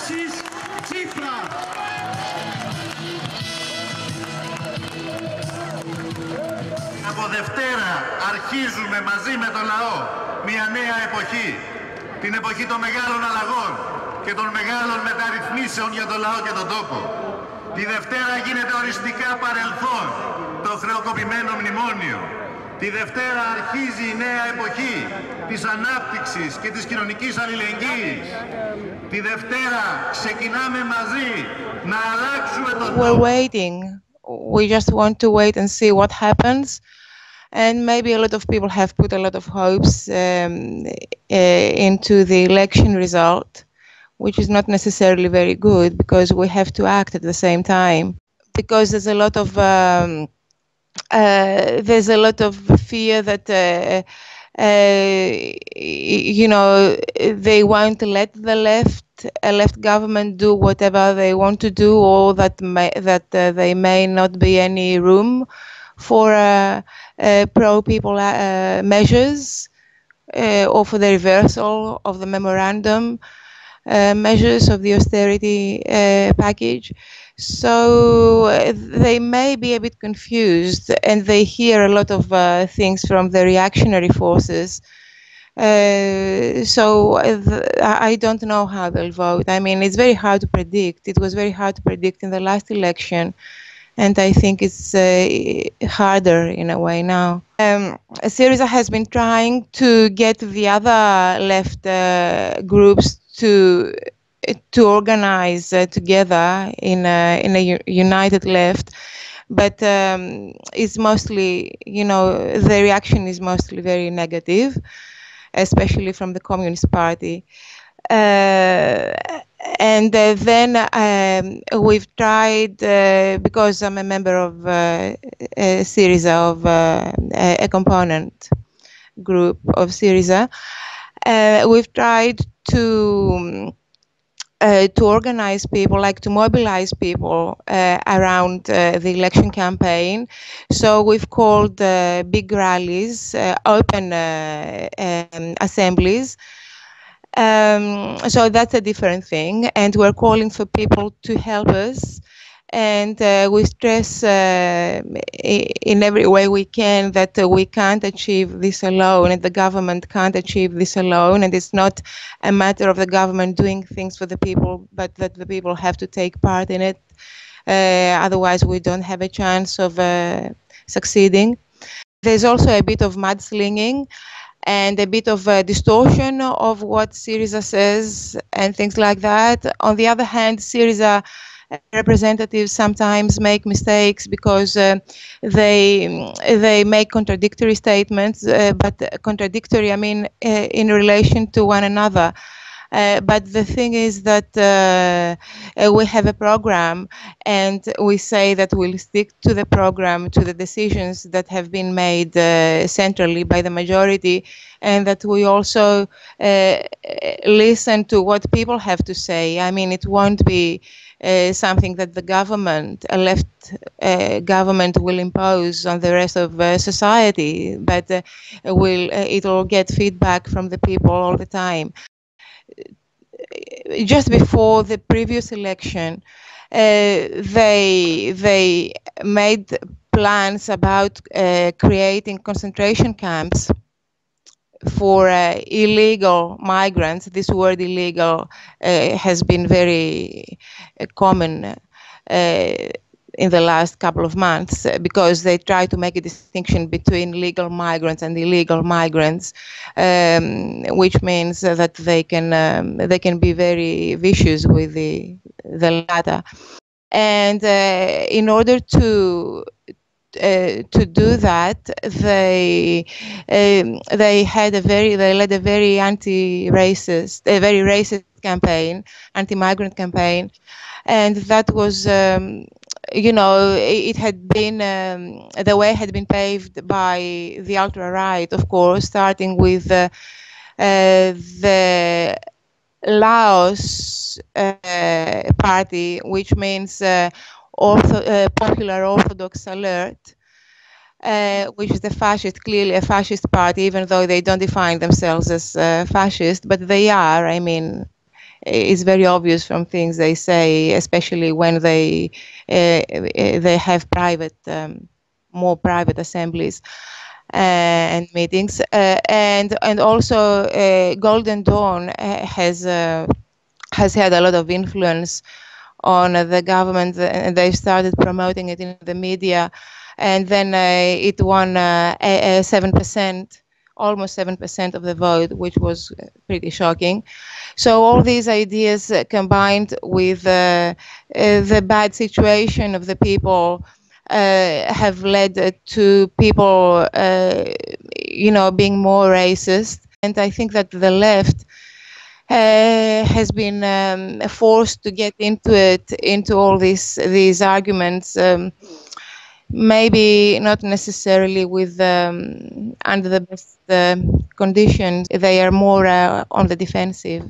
Αλέξης Τσίπρα. Από Δευτέρα αρχίζουμε μαζί με το λαό μια νέα εποχή. Την εποχή των μεγάλων αλλαγών και των μεγάλων μεταρρυθμίσεων για το λαό και τον τόπο. Τη Δευτέρα γίνεται οριστικά παρελθόν το χρεοκοπημένο μνημόνιο. Τη Δευτέρα αρχίζει η νέα εποχή της ανάπτυξης και της κοινωνικής αλληλεγγύης. Τη Δευτέρα ξεκινάμε μαζί να αλλάξουμε τον τόπο. We're waiting. We just want to wait and see what happens. And maybe a lot of people have put a lot of hopes into the election result, which is not necessarily very good because we have to act at the same time. Because there's a lot of fear that you know, they won't let the left government do whatever they want to do, or that they may not be any room for pro-people measures, or for the reversal of the memorandum measures of the austerity package. So they may be a bit confused, and they hear a lot of things from the reactionary forces. So I don't know how they'll vote. I mean, it's very hard to predict. It was very hard to predict in the last election, and I think it's harder in a way now. Syriza has been trying to get the other left groups to organize together in a united left, but it's mostly, you know, the reaction is mostly very negative, especially from the Communist Party. And then we've tried, because I'm a member of Syriza, of a component group of Syriza, we've tried to organize people, like to mobilize people around the election campaign. So we've called big rallies, open assemblies. So that's a different thing, and we're calling for people to help us. And we stress in every way we can that we can't achieve this alone, and the government can't achieve this alone, and it's not a matter of the government doing things for the people, but that the people have to take part in it. Otherwise, we don't have a chance of succeeding. There's also a bit of mudslinging and a bit of distortion of what Syriza says and things like that. On the other hand, Syriza representatives sometimes make mistakes because they make contradictory statements, but contradictory, I mean, in relation to one another. But the thing is that we have a program, and we say that we'll stick to the program, to the decisions that have been made centrally by the majority, and that we also listen to what people have to say. I mean, it won't be something that the government, a left government, will impose on the rest of society, but it will get feedback from the people all the time. Just before the previous election, they made plans about creating concentration camps for illegal migrants. This word illegal has been very common in the last couple of months, because they try to make a distinction between legal migrants and illegal migrants, which means that they can be very vicious with the latter. And in order to do that, they led a very anti-racist, a very racist campaign, anti-migrant campaign, and that was. You know, it had been, the way had been paved by the ultra-right, of course, starting with the Laos party, which means Popular Orthodox Alert, which is clearly a fascist party, even though they don't define themselves as fascist, but they are. I mean, is very obvious from things they say, especially when they have private, more private assemblies and meetings, and also Golden Dawn has had a lot of influence on the government, and they started promoting it in the media, and then it won 7%, almost 7% of the vote, which was pretty shocking. So all these ideas combined with the bad situation of the people have led to people, being more racist. And I think that the left has been forced to get into all these arguments, maybe not necessarily with under the best conditions. They are more on the defensive.